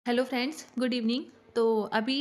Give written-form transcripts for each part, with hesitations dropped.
Hello friends, good evening. तो अभी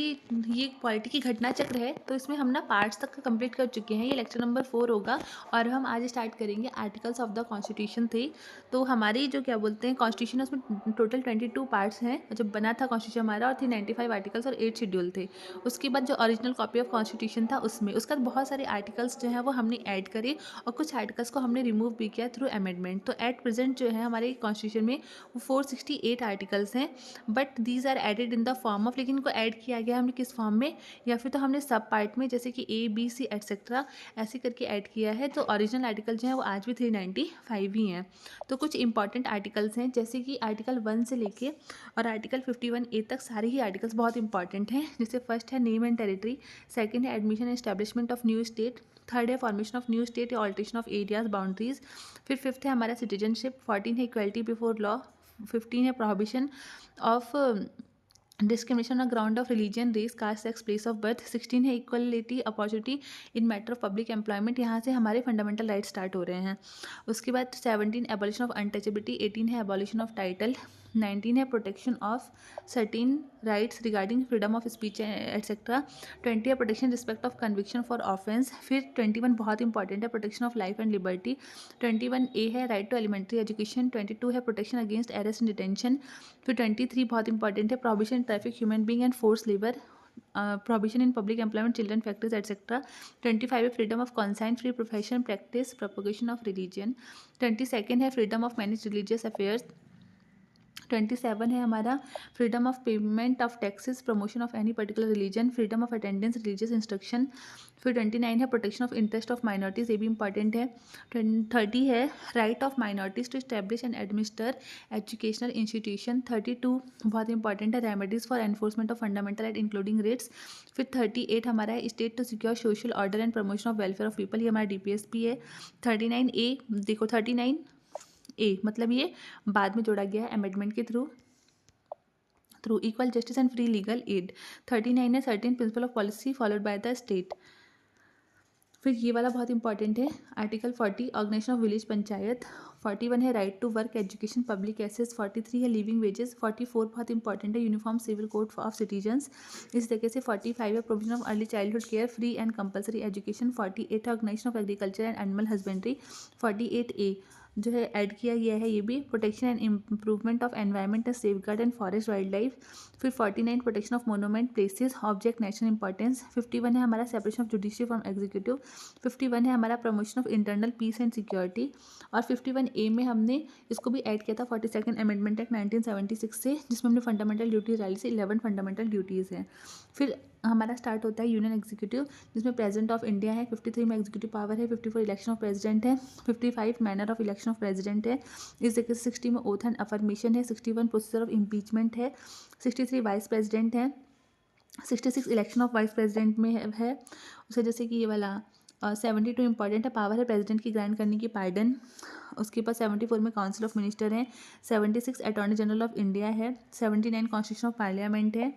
ये पॉलिटी की घटना चक्र है, तो इसमें हम ना पार्ट्स तक कंप्लीट कर चुके हैं। ये लेक्चर नंबर 4 होगा और हम आज स्टार्ट करेंगे आर्टिकल्स ऑफ द कॉन्स्टिट्यूशन थे। तो हमारी जो क्या बोलते हैं कॉन्स्टिट्यूशन है, उसमें टोटल 22 पार्ट्स हैं जब बना था कॉन्स्टिट्यूशन हमारा, और 395 आर्टिकल्स और 8 शेड्यूल थे। उसके बाद जो ओरिजिनल कॉपी ऑफ कॉन्स्टिट्यूशन था उसमें उसका बहुत सारे आर्टिकल्स जो है वो हमने ऐड करे और कुछ आर्टिकल्स को हमने रिमूव भी किया थ्रू अमेंडमेंट। तो एट प्रेजेंट जो है हमारे कॉन्स्टिट्यूशन में वो 468 आर्टिकल्स हैं, but these are added in the form of, लेकिन इनको ऐड किया गया हमने किस फॉर्म में, या फिर तो हमने सब पार्ट में जैसे कि ए बी सी एटसेट्रा ऐसे करके ऐड किया है। तो ओरिजिनल आर्टिकल जो है वो आज भी 395 ही हैं। तो कुछ इंपॉर्टेंट आर्टिकल्स हैं जैसे कि आर्टिकल 1 से लेके और आर्टिकल 51A तक सारे ही आर्टिकल्स बहुत इंपॉर्टेंट हैं। जैसे फर्स्ट है नेम एंड टेरिटरी, सेकंड है admission and establishment of new state, third है फॉर्मेशन ऑफ न्यू स्टेट या ऑल्ट्रेशन ऑफ एरियाज बाउंड्रीज, फिर फिफ्थ है हमारा सिटीजनशिप, 14 है इक्वलिटी बिफोर लॉ, 15 है prohibition of discrimination on ground of religion race caste sex place of birth, 16 है equality opportunity in matter of public employment. यहाँ से हमारे फंडामेंटल राइट स्टार्ट हो रहे हैं। उसके बाद 17 एबॉलिशन ऑफ अनटचेबिलिटी, 18 है एबॉलिशन ऑफ टाइटल, 19 है protection of certain rights regarding freedom of speech etcetera, 20 है protection respect of conviction for offence, फिर 21 बहुत इंपॉर्टेंट है protection of life and liberty, 21A है राइट टू एलिमेंट्री एजुकेशन, 22 है protection against arrest and detention, फिर 23 बहुत important है prohibition traffic human being and force labour, prohibition in public employment, children factories, etc. 25 है freedom of conscience, free profession, practice, propagation of religion. 22nd है freedom of managed religious affairs. 27 है हमारा freedom of payment of taxes, promotion of any particular religion, freedom of attendance religious instruction. फिर 29 है protection of interest of minorities, ये भी important है। 30 है right of minorities to establish and administer educational institution. 32 बहुत important है remedies for enforcement of fundamental right including writs. फिर 38 हमारा है state to secure social order and promotion of welfare of people, ये हमारा DPSP है। 39A देखो, 39A मतलब ये बाद में जोड़ा गया है अमेंडमेंट के through equal justice and free legal aid. 39 है certain principle of policy followed by the state. फिर ये वाला बहुत इंपॉर्टेंट है article 40 organisation of village panchayat. 41 है right to work education public access. 43 है लिविंग वेजेस। 44 बहुत इंपॉर्टेंट है uniform civil code of citizens. इस तरीके से 45 है provision of early childhood care free and compulsory education. 48 है organisation of agriculture and animal husbandry. 48A जो है ऐड किया गया है ये भी protection and improvement of environment and safeguard and forest wildlife. फिर 49 protection of monument places object national importance. 51 है हमारा separation of judiciary from executive. 51 है हमारा promotion of internal peace and security. और 51A में हमने इसको भी ऐड किया था 42nd अमेंडमेंट एक्ट 1976 से, जिसमें हमने फंडामेंटल ड्यूटीज डाली से 11 फंडामेंटल ड्यूटीज़ हैं। फिर हमारा स्टार्ट होता है यूनियन एग्जीक्यूटिव, जिसमें प्रेसिडेंट ऑफ इंडिया है। 53 में एग्जीक्यूटिव पावर है। 54 इलेक्शन ऑफ प्रेसिडेंट है। 55 manner of election of president है। इस जगह 60 में ओथ एंड अफर्मेशन है। 61 प्रोसीजर ऑफ इम्पीचमेंट है। 63 वाइस प्रेसिडेंट है। 66 इलेक्शन ऑफ वाइस प्रेसिडेंट में है उसे, जैसे कि ये वाला 72 इंपॉर्टेंट है पावर है प्रेसिडेंट की ग्रांट करने की पार्डन। उसके पास 74 में काउंसिल ऑफ मिनिस्टर है। 76 अटॉर्नी जनरल ऑफ इंडिया है। 79 कॉन्स्टिट्यूशन ऑफ पार्लियामेंट है।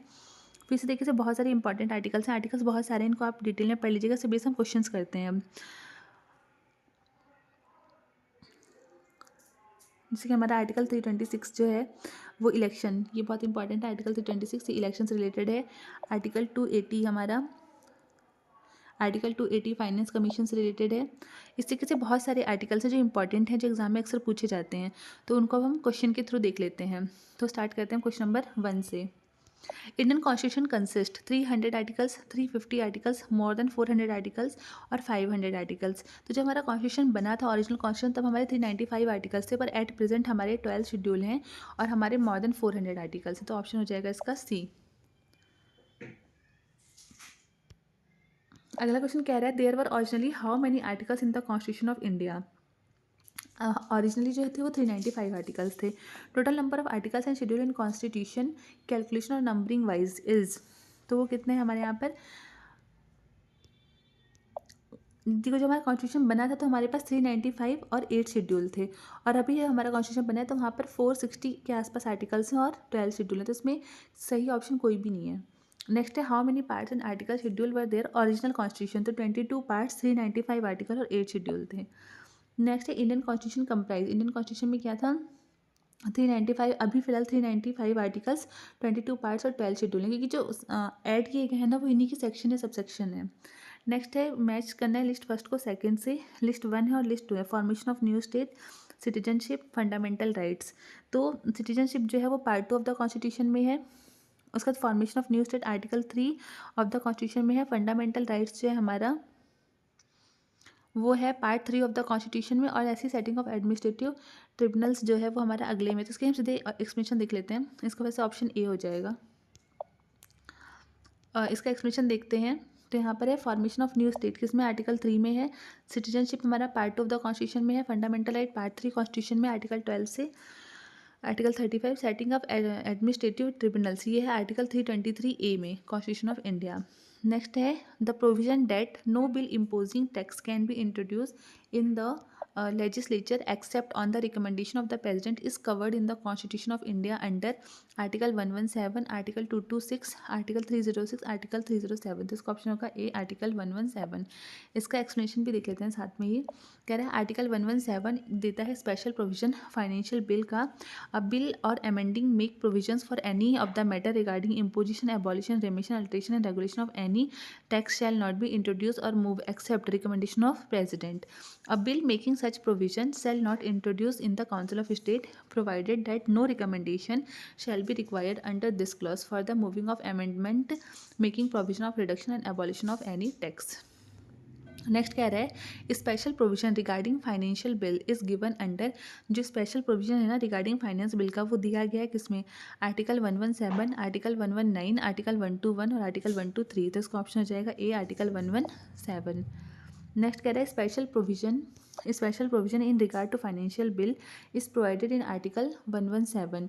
फिर इसी तरीके से बहुत सारे इंपॉर्टेंट आर्टिकल्स हैं। आर्टिकल्स बहुत सारे हैं, इनको आप डिटेल में पढ़ लीजिएगा। इससे बेस हम क्वेश्चंस करते हैं अब। जैसे कि हमारा आर्टिकल 326 जो है वो इलेक्शन, ये बहुत इंपॉर्टेंट है। आर्टिकल 326 ये इलेक्शन से रिलेटेड है। आर्टिकल 280 हमारा आर्टिकल 280 फाइनेंस कमीशन से रिलेटेड है। इस तरीके से बहुत सारे आर्टिकल्स हैं जो इंपॉर्टेंट हैं, जो एग्जाम में अक्सर पूछे जाते हैं। तो उनको अब हम क्वेश्चन के थ्रू देख लेते हैं। तो स्टार्ट करते हैं क्वेश्चन नंबर 1 से। Indian constitution consist 300 articles, 350 articles, more than 400 articles और 500 आर्टिकल्स। तो जब हमारा कॉन्स्टिट्यूशन बना था ओरिजिनल कॉन्स्टिट्यूशन, तब हमारे 395 आर्टिकल्स थे, पर एट प्रेजेंट हमारे 12 शेड्यूल हैं और हमारे मोर देन 400 आर्टिकल्स हैं। तो ऑप्शन हो जाएगा इसका सी। अगला क्वेश्चन कह रहा है there were originally how many articles in the constitution of India. Originally जो थे वो 395 आर्टिकल्स थे। Total number of articles and schedule in constitution calculation और नंबरिंग वाइज इज, तो वो कितने हैं हमारे यहाँ पर। देखो, जब हमारा कॉन्स्टिट्यूशन बना था तो हमारे पास 395 और 8 शेड्यूल थे, और अभी हमारा कॉन्स्टिट्यूशन बना है तो वहाँ पर 460 के आसपास आर्टिकल्स हैं और 12 शेड्यूल हैं। तो इसमें सही ऑप्शन कोई भी नहीं है। नेक्स्ट है how many parts and article schedule were their original constitution, तो 22 पार्ट्स, 395 आर्टिकल और 8 शेड्यूल थे। नेक्स्ट है Indian constitution comprise, Indian constitution में क्या था, 395 अभी फ़िलहाल 395 आर्टिकल्स, 22 पार्ट्स और 12 शेड्यूल हैं, क्योंकि जो ऐड किए गए हैं ना वो इन्हीं की सेक्शन है, सब सेक्शन है। नेक्स्ट है मैच करना है लिस्ट फर्स्ट को सेकंड से। लिस्ट 1 है और लिस्ट 2 है। Formation of new state, citizenship, fundamental rights. तो सिटीजनशिप जो है वो पार्ट 2 ऑफ द कॉन्स्टिट्यूशन में है। उसका formation of new state article 3 of the constitution में है। फंडामेंटल राइट्स जो है हमारा वो है पार्ट 3 ऑफ द कॉन्स्टिट्यूशन में। और ऐसी सेटिंग ऑफ एडमिनिस्ट्रेटिव ट्रिब्यूनल्स जो है वो हमारा अगले में। तो इसके हम सीधे एक्सप्लेनेशन देख लेते हैं। इसका वैसे ऑप्शन ए हो जाएगा। इसका एक्सप्लेनेशन देखते हैं। तो यहाँ पर है फॉर्मेशन ऑफ न्यू स्टेट, किसमें आर्टिकल 3 में है। सिटीजनशिप हमारा पार्ट 2 ऑफ द कॉन्स्टिट्यूशन में है। फंडामेंटल राइट पार्ट 3 कॉन्स्टिट्यूशन में आर्टिकल 12 से। Article 35 setting of administrative tribunals, ये है आर्टिकल 323A में कॉन्स्टिट्यूशन ऑफ इंडिया। नेक्स्ट है the provision that no bill imposing tax can be introduce in the legislature except on the recommendation of the president is covered in the constitution of India under article 117, article 226, article 306, article 307। तो इसका option होगा ए article 117। इसका explanation भी देख लेते हैं साथ में। ये कह रहा है आर्टिकल 117 देता है स्पेशल प्रोविजन फाइनेंशियल बिल का। A bill or amending make provisions for any of the matter regarding imposition, abolition, remission, alteration and regulation of any tax shall not be introduce or move except recommendation of president. A bill making such provision shall not introduce in the Council of State, provided that no recommendation shall be required under this clause for the moving of amendment making provision of reduction and abolition of any tax। Next कह रहा है special provision regarding financial bill is given under. जो special provision है ना regarding finance bill का, वो दिया गया है किसमें, आर्टिकल 117, आर्टिकल 119, आर्टिकल 121 और आर्टिकल 123। तो इसका ऑप्शन हो जाएगा ए आर्टिकल 117। नेक्स्ट कह रहा है special provision in regard to financial bill is provided in article 117।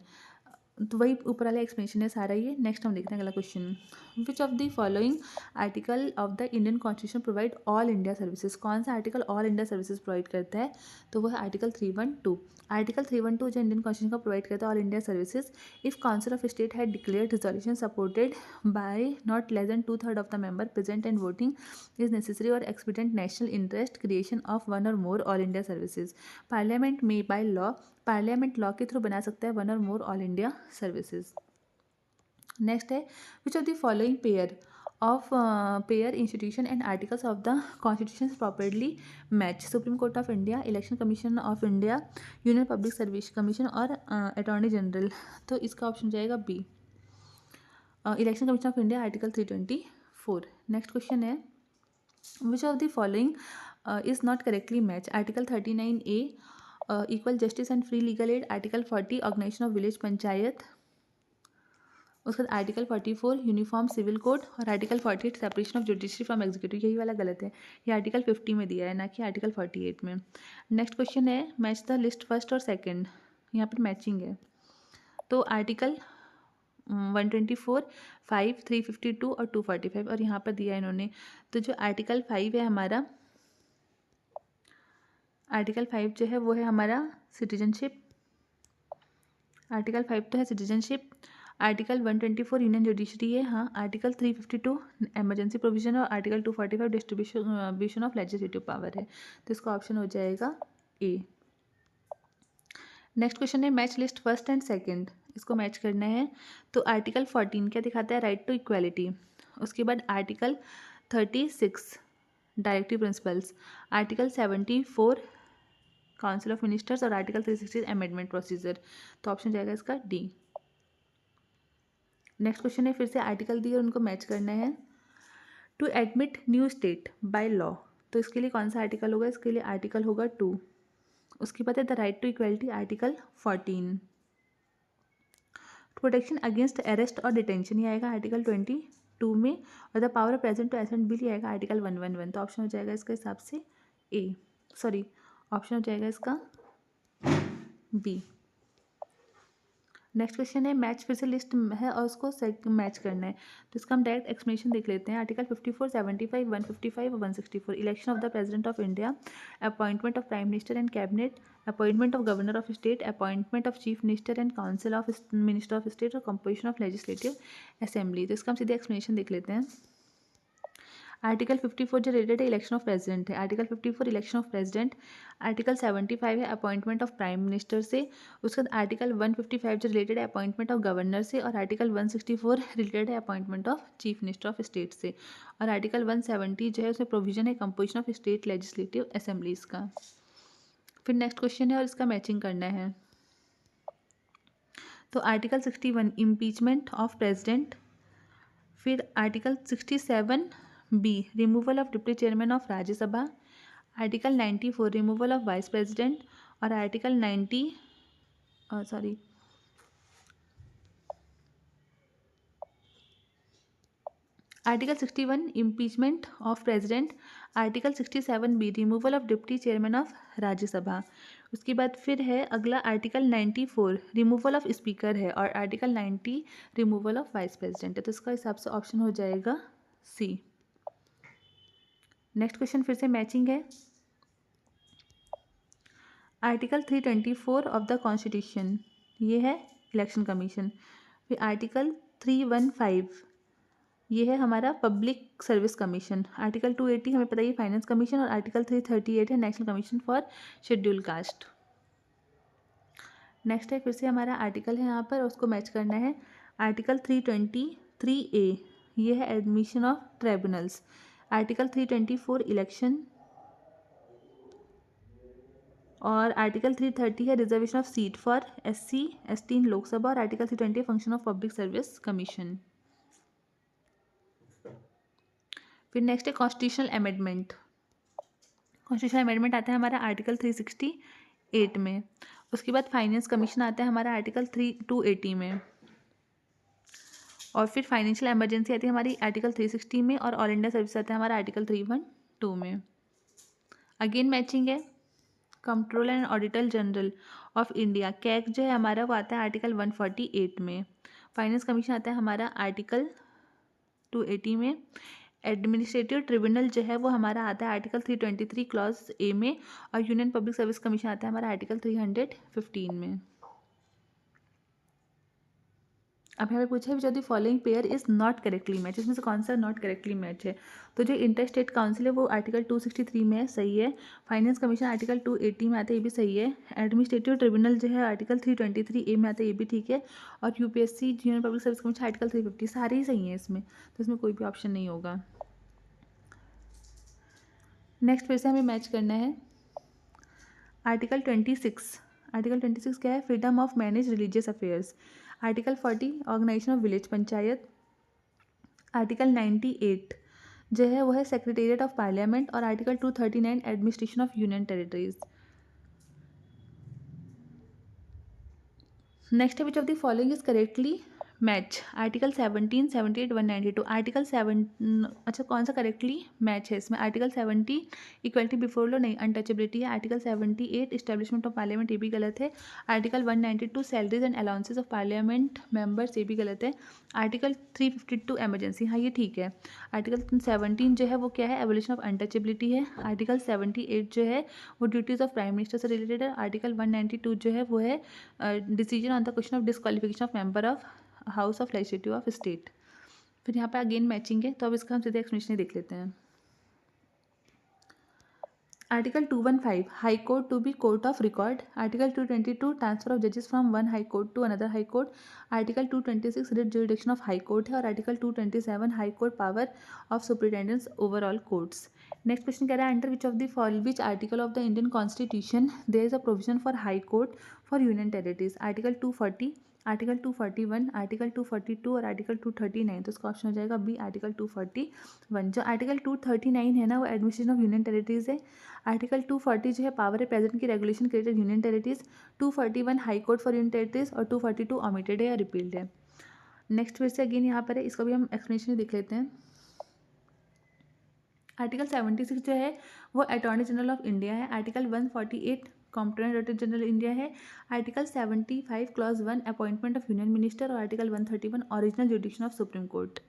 तो वही ऊपर वाला एक्सप्लेनेशन है सारा ये। नेक्स्ट हम देखते हैं अगला question. Which of the following article of the Indian constitution provide all India services. कौन सा article all India services provide करता है, तो वो है आर्टिकल 312। आर्टिकल 312 जो इंडियन कॉन्स्टिट्यूशन का प्रोवाइड करता है all India services. If council of state had declared resolution supported by not less than 2/3 of the member present and voting is necessary or expedient national interest creation of one or more all India services. Parliament में by law, parliament law के through बना सकता है one or more all India services. Next है which of the following pair institution and articles of the constitution properly match. Supreme court of India, election commission of India, union public service commission और attorney general. तो इसका option जाएगा B election commission of India article 324। Next question है which of the following is not correctly match. Article 39A equal justice and free legal aid, article 40 organisation of village panchayat, उसके बाद article 44 uniform civil code और article 48 separation of judiciary from executive. यही वाला गलत है, ये article 50 में दिया है ना कि आर्टिकल 48 में। नेक्स्ट क्वेश्चन है मैच द लिस्ट फर्स्ट और सेकंड। यहाँ पर मैचिंग है। तो आर्टिकल 124, 5, 352 और 245 और यहाँ पर दिया है इन्होंने। तो जो आर्टिकल 5 है हमारा, आर्टिकल 5 जो है वो है हमारा सिटीजनशिप। आर्टिकल 5 तो है सिटीजनशिप। आर्टिकल 124 यूनियन जुडिशरी है, हाँ। आर्टिकल 352 एमरजेंसी प्रोविजन और article 245 distribution of legislative power है। तो इसका ऑप्शन हो जाएगा ए। नेक्स्ट क्वेश्चन है match list first and second. इसको मैच करना है। तो आर्टिकल 14 क्या दिखाता है, राइट टू इक्वालिटी। उसके बाद article 36 directive principles, article 74 council of ministers और आर्टिकल 360 अमेंडमेंट प्रोसीजर। तो ऑप्शन जाएगा इसका डी। नेक्स्ट क्वेश्चन है फिर से आर्टिकल दिए और उनको मैच करना है। To admit new state by law, तो इसके लिए कौन सा आर्टिकल होगा, इसके लिए आर्टिकल होगा 2। उसके बाद है the right to equality article 14। Protection against arrest और डिटेंशन ये आएगा आर्टिकल 22 में। और the power present to assent bill ये आएगा आर्टिकल 111। तो ऑप्शन हो जाएगा इसके हिसाब से ए, सॉरी ऑप्शन हो जाएगा इसका बी। नेक्स्ट क्वेश्चन है मैच फिर से लिस्ट है और उसको मैच करना है। तो इसका हम डायरेक्ट एक्सप्लेनेशन देख लेते हैं। आर्टिकल 54, 75, 155 और 164 election of the president of India, appointment of prime minister and cabinet, appointment of governor of state, appointment of chief minister and council of minister of state और कंपोजिशन ऑफ लेजिस्लेटिव असेंबली। तो इसका हम सीधे explanation देख लेते हैं। Article 54 जो related है इलेक्शन ऑफ प्रेसिडेंट है, article 54 election of president. Article 75 है अपॉइंटमेंट ऑफ प्राइम मिनिस्टर से। उसके बाद आर्टिकल 155 जो रिलेटेड है अपॉइंटमेंट ऑफ गवर्नर से, और आर्टिकल 164 रिलेटेड है appointment of chief minister of state से, और आर्टिकल 170 जो है उसमें प्रोविजन है composition of state legislative assemblies का। फिर नेक्स्ट क्वेश्चन है और इसका मैचिंग करना है। तो आर्टिकल 61 इम्पीचमेंट ऑफ प्रेसिडेंट। फिर article 67 B removal of deputy chairman of Rajya Sabha. Article 94 removal of vice president. और article 61 impeachment of president. Article 67 B removal of deputy chairman of Rajya Sabha. उसके बाद फिर है अगला आर्टिकल 94 रिमूवल ऑफ स्पीकर है, और article 90 removal of vice president है। तो इसका हिसाब से ऑप्शन हो जाएगा सी। नेक्स्ट क्वेश्चन फिर से मैचिंग है। आर्टिकल 324 ऑफ द कॉन्स्टिट्यूशन, ये है इलेक्शन कमीशन। फिर आर्टिकल 315 ये है हमारा पब्लिक सर्विस कमीशन। आर्टिकल 280 हमें पता है फाइनेंस कमीशन, और आर्टिकल 338 है national commission for schedule caste. Next है फिर से हमारा आर्टिकल है यहाँ पर, उसको मैच करना है। आर्टिकल 323A ये है admission of tribunals. Article 324 election, और आर्टिकल 330 है reservation of seat for SC ST इन लोकसभा, और article 320 function of public service commission. फिर नेक्स्ट है कॉन्स्टिट्यूशनल अमेंडमेंट। कॉन्स्टिट्यूशनल अमेंडमेंट आता है हमारा आर्टिकल 368 में। उसके बाद फाइनेंस कमीशन आता है हमारा आर्टिकल 280 में, और फिर फाइनेंशियल इमरजेंसी आती है हमारी आर्टिकल 360 में, और ऑल इंडिया सर्विस आता है हमारा आर्टिकल 312 में। अगेन मैचिंग है। Controller and auditor general of India CAG जो है हमारा वो आता है आर्टिकल 148 में। फाइनेंस कमीशन आता है हमारा आर्टिकल 280 में। एडमिनिस्ट्रेटिव ट्रिब्यूनल जो है वो हमारा आता है आर्टिकल 323 क्लॉज ए में, और यूनियन पब्लिक सर्विस कमीशन आता है हमारा आर्टिकल 315 में। अब हमें पूछा है जो the following pair is not correctly match, इसमें से कौन सा नॉट करेक्टली मैच है। तो जो इंटर स्टेट काउंसिल है वो आर्टिकल 263 में है, सही है। फाइनेंस कमीशन आर्टिकल 280 में आता है, ये भी सही है। एडमिनिस्ट्रेटिव ट्रिब्यूनल जो है आर्टिकल 323A में आता है, ये भी ठीक है। और UPSC union public service commission article 350, सारे ही सही हैं इसमें, तो इसमें कोई भी ऑप्शन नहीं होगा। नेक्स्ट फिर से हमें मैच करना है। आर्टिकल 26 क्या है, freedom of manage religious affairs. Article 40 organisation of village panchayat. Article 98 जो है वो है सेक्रेटेरिएट ऑफ पार्लियामेंट, और article 239 administration of union territories. Next है which of the following is correctly match. Article 17, 78, 192। Article 7 अच्छा कौन सा करेक्टली मैच है इसमें। आर्टिकल 70 इक्वलिटी बिफोर लॉ, नहीं अनटचेबिलिटी है। आर्टिकल 78 इस्टेब्लिशमेंट ऑफ पार्लियामेंट, ये भी गलत है। Article 192 salaries and allowances of parliament members, ये भी गलत है। आर्टिकल 352 एमरजेंसी, हाँ ये ठीक है। आर्टिकल 17 जो है वो क्या है, एवोल्यूशन ऑफ अनटचेबिलिटी है। आर्टिकल 78 जो है वो ड्यूटीज़ ऑफ प्राइम मिनिस्टर से रिलेटेड है। आर्टिकल 192 जो है वो है decision on the question of disqualification of member of house of legislative of state. फिर यहाँ पे अगेन मैचिंग है, तो अब इसका हम सीधे एक्सप्लेनेशन देख लेते हैं। Article 215 high court to be court of record. Article 222 transfer of जजेस from one high court to another high court. Article 226 writ jurisdiction of high court है, और article 227 high court power of superintendence over all courts. Next question कह रहा है under which of the fall which article of the Indian constitution there is a provision for high court for union territories. Article 240, article 241, article 242 और article 239। तो इसका option हो जाएगा B article 241। जो article 239 है ना वो एडमिनिस्ट्रेशन ऑफ यूनियन टेरिटरीज है। आर्टिकल 240 जो है पावर है प्रेजेंट की regulation created union territories. 241 high court for union territories, और 242 ओमिटेड है या रिपील्ड है। नेक्स्ट फिर से अगेन यहाँ पर है, इसका भी हम एक्सप्लेनेशन देख लेते हैं। आर्टिकल 76 जो है वो अटॉर्नी जनरल ऑफ इंडिया है। Article 148 comptroller auditor general India है। Article 75 clause 1 appointment of union minister, और article 131 original jurisdiction of supreme court.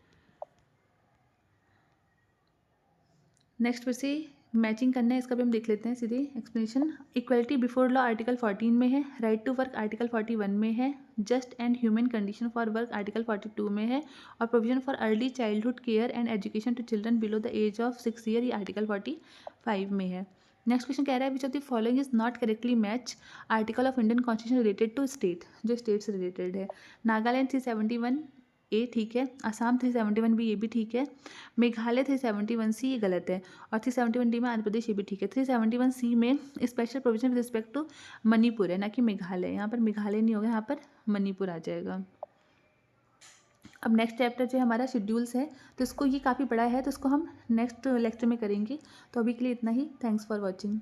Next फिर से मैचिंग करना है, इसका भी हम देख लेते हैं सीधे explanation. Equality before law article 14 में है, राइट टू वर्क आर्टिकल 41 में है, just and human condition for work article 42 में है, और provision for early childhood care and education to children below the age of 6 year, ये आर्टिकल 45 में है। नेक्स्ट क्वेश्चन कह रहा है which of the following is not correctly match article of Indian constitution related to state, जो state से रिलेटेड है। नागालैंड 371 ए ठीक है, असम 371 बी, ये भी ठीक है, मेघालय 371 सी ये गलत है, और 371 डी में आंध्र प्रदेश, ये भी ठीक है। 371 सी में special provision with respect to Manipur है, ना कि मेघालय, यहाँ पर मेघालय नहीं होगा, यहाँ पर मणिपुर आ जाएगा। अब नेक्स्ट चैप्टर जो हमारा शेड्यूल्स है, तो इसको ये काफ़ी बड़ा है, तो इसको हम नेक्स्ट लेक्चर में करेंगे। तो अभी के लिए इतना ही, थैंक्स फॉर वॉचिंग।